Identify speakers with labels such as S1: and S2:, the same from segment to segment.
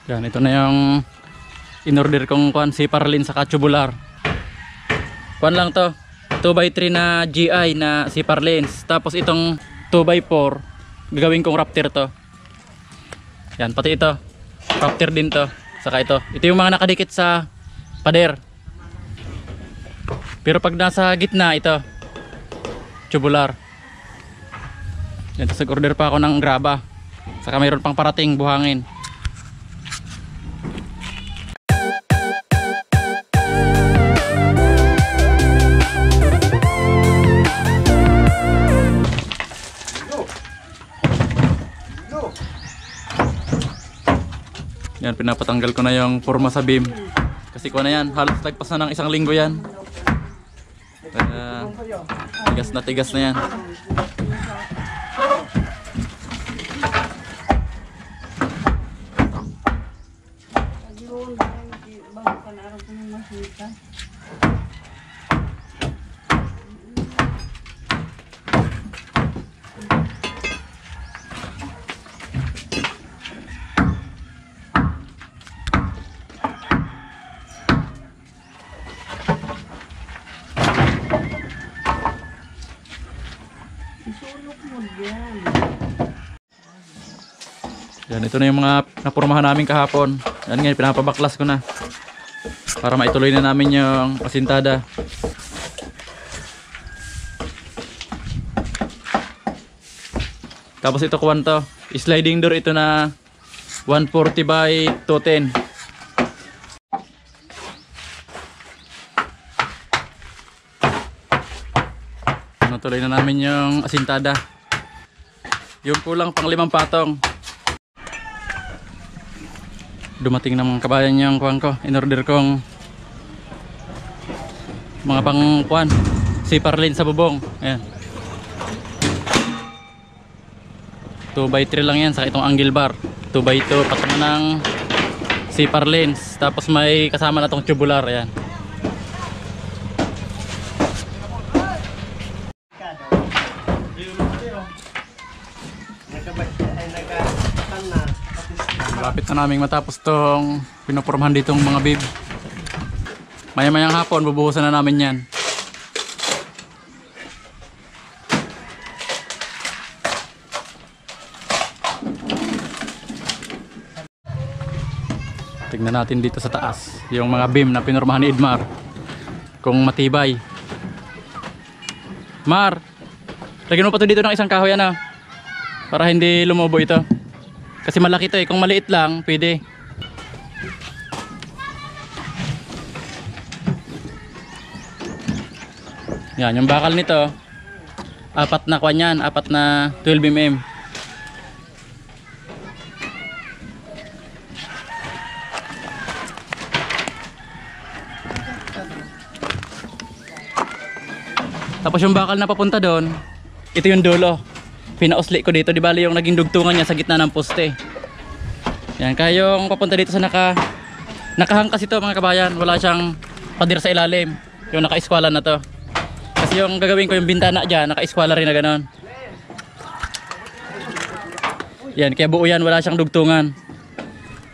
S1: Yan, ito na yung in-order kong kuan, si Parlin sa tubular. Kuan lang to, 2x3 na GI na si Parlins. Tapos itong 2x4 gagawin kong Raptor to. Yan, pati ito Raptor din to. Saka ito yung mga nakadikit sa pader. Pero pag nasa gitna ito tubular. Yan, tapos nag-order pa ako ng graba. Saka mayroon pang parating buhangin. Yan, pinapatanggal ko na yung forma sa beam. Kasi ko na yan, halos lagpas na ng 1 linggo yan. Tigas na yan. Yan, ito na yung mga napurmahan namin kahapon. Yan nga, pinapabaklas ko na para maituloy na namin yung asintada. Tapos ito kuwan to, sliding door ito na 140 by 210. Natuloy na namin yung asintada. Yung kulang pang 5 patong. Dumating ng mga kabayan yung kuwan ko. In-order kong mga pang kuwan, si Parlin sa bubong. Ayan, 2x3 lang yan. Saka itong angle bar 2x2 patong ng si Parlin. Tapos may kasama na itong tubular. Ayan. Lapit na naming matapos tong pinopormahan ditong mga bib. Maya-mayang hapon bubuhusan na namin yan. Tignan natin dito sa taas yung mga beam na pinormahan ni Edmar kung matibay. Mar, lagyan mo pa to dito ng isang kahoy na para hindi lumubo ito. Kasi malaki to eh. Kung maliit lang, pwede. Yan, yung bakal nito 4 na kwan yan, 4 na 12mm. Tapos yung bakal na papunta doon, ito yung dulo. Pinausli ko dito, di bali yung naging dugtungan niya sa gitna ng poste. Yan, kaya yung papunta dito sa nakahangkas ito mga kabayan, wala siyang pader sa ilalim. Yung naka-eskwala na to. Kasi yung gagawin ko yung bintana dyan, naka-eskwala rin na ganon. Yan, kaya buo yan, wala siyang dugtungan.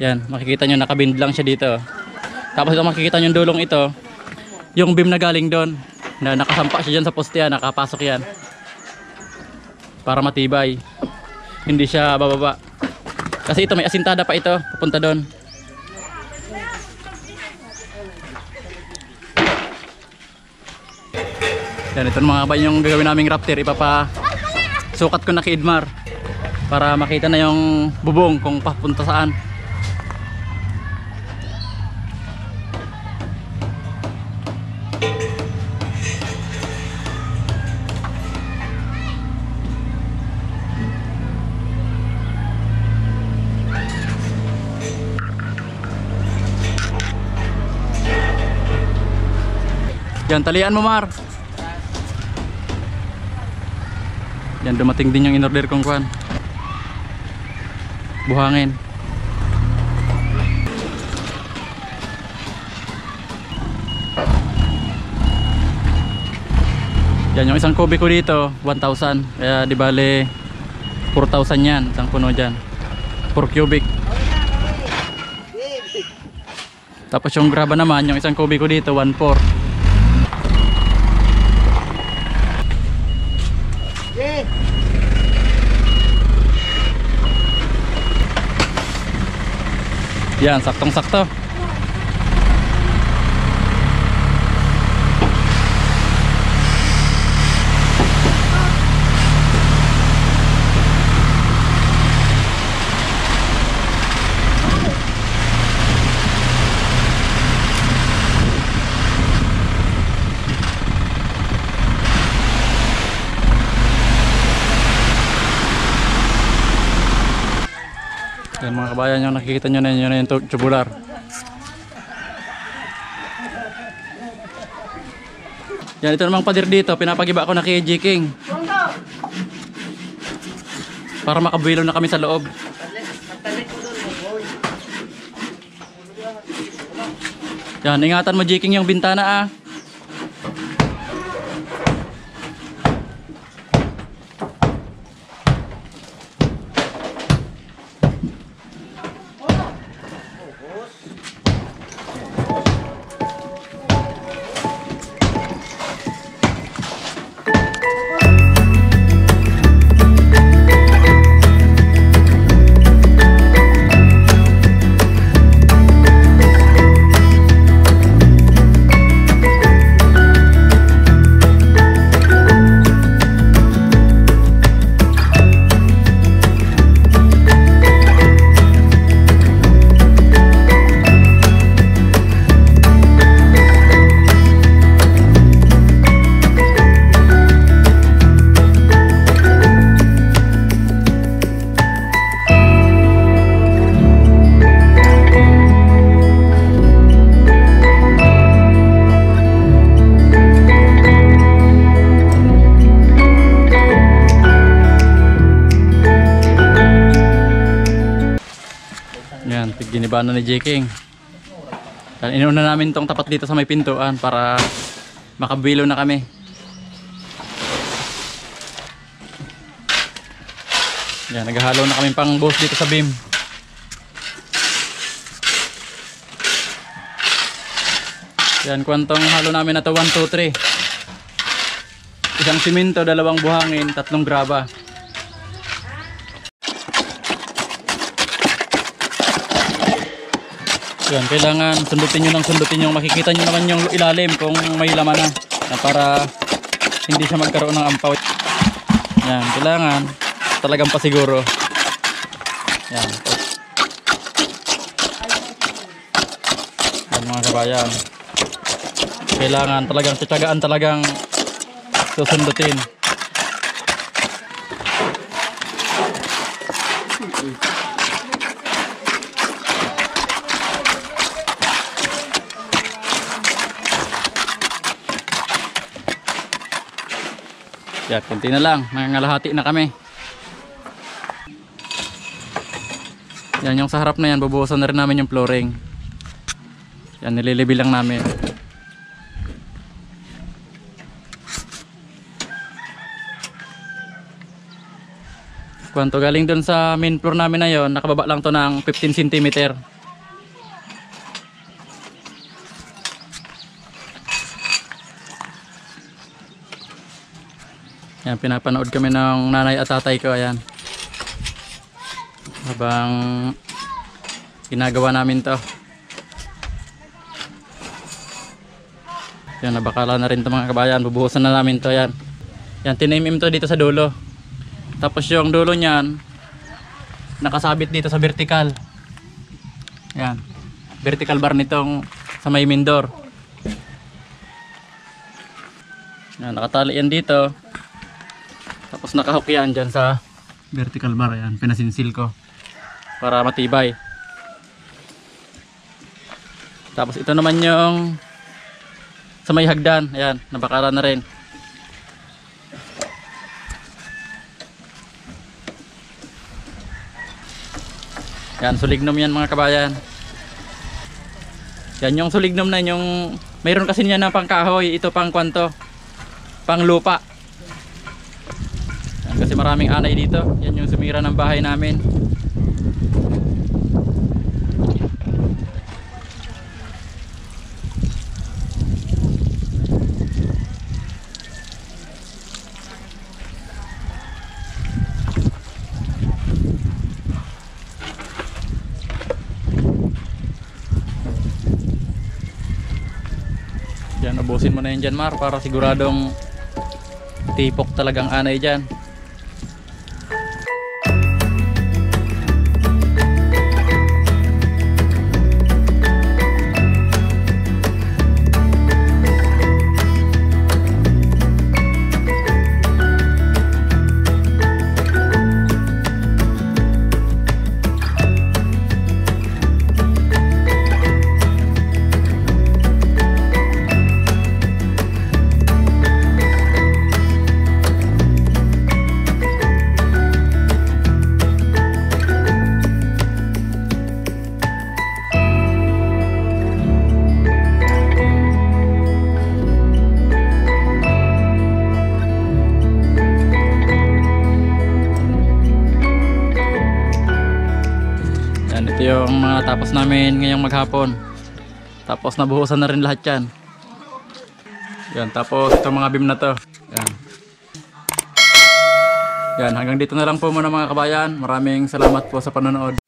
S1: Yan, makikita nyo nakabind lang siya dito. Tapos ito makikita nyo yung dulong ito, yung beam na galing doon, na nakasampa siya dyan sa poste yan, nakapasok yan. Para matibay, hindi siya bababa. Kasi ito may asintada pa ito, papunta doon. Yan, ito mga kabayan yung gagawin naming Raptor. Ipapasukat ko na kay Edmar para makita na yung bubong kung papunta saan. Yan, talian mo Mar. Yan, dumating din yung in-order kong kwan, buhangin. Yan, yung isang kubi ko dito 1,000. Kaya di bale 4,000 yan, isang puno dyan, 4 cubic. Tapos yung graba naman, yung isang kubiko dito 1.4. Yan, saktong-sakto. Yan mga kabayan, yung nakikita nyo na yun na yung tubular. Yan, ito namang pader dito, pinapagiba ko na kay J. King para makabuelo na kami sa loob. Yan, ingatan mo J. King yung bintana ah. Yan, ginibaan na ni J. King. Inuna namin tong tapat dito sa may pintuan para makabilo na kami. Yan, naghahalo na kami pang buhos dito sa beam. Yan, kwantong halo namin na to 1, 2, 3. Isang simento, 2 buhangin, 3 graba. Yan, kailangan sundutin nyo ng sundutin yung makikita nyo naman yung ilalim kung may laman na para hindi siya magkaroon ng ampaw. Yan, kailangan talagang pasiguro. Yan. Yan mga kabayan. Kailangan talagang tiyatsagaan, talagang susundutin. Yan, kunti na lang, nangangalahati na kami. Yan, yung sa harap na yan, bubuhusan na rin namin yung flooring. Yan, nililibil lang namin. Kwanto galing dun sa main floor namin na yon, nakababa lang to ng 15 cm. Yan, pinapanood kami ng nanay at tatay ko, ayan. Habang ginagawa namin to. Yan, nabakala na rin to mga kabayan. Bubuhusan na namin to, yan. Yan, tinimim to dito sa dulo. Tapos yung dulo niyan, nakasabit dito sa vertical. Yan. Vertical bar nitong sa may main door. Yan, nakatali yan dito. Tapos nakahook yan dyan sa vertical bar. Ayan, pinasinsil ko para matibay. Tapos ito naman yung sa may hagdan. Ayan, nabakara na rin. Yan, sulignom yan mga kabayan. Yan yung sulignom na yung mayroon kasi niya na pang kahoy. Ito pang kwanto, pang lupa. Kasi maraming anay dito. Yan yung sumira ng bahay namin. buhusin mo na yan dyan, Mar, para siguradong tipok talagang anay dyan. Ito yung mga tapos namin ngayong maghapon. Tapos nabuhusan na rin lahat yan. Yan, tapos itong mga beam na to. Yan. Yan, hanggang dito na lang po muna mga kabayan. Maraming salamat po sa panonood.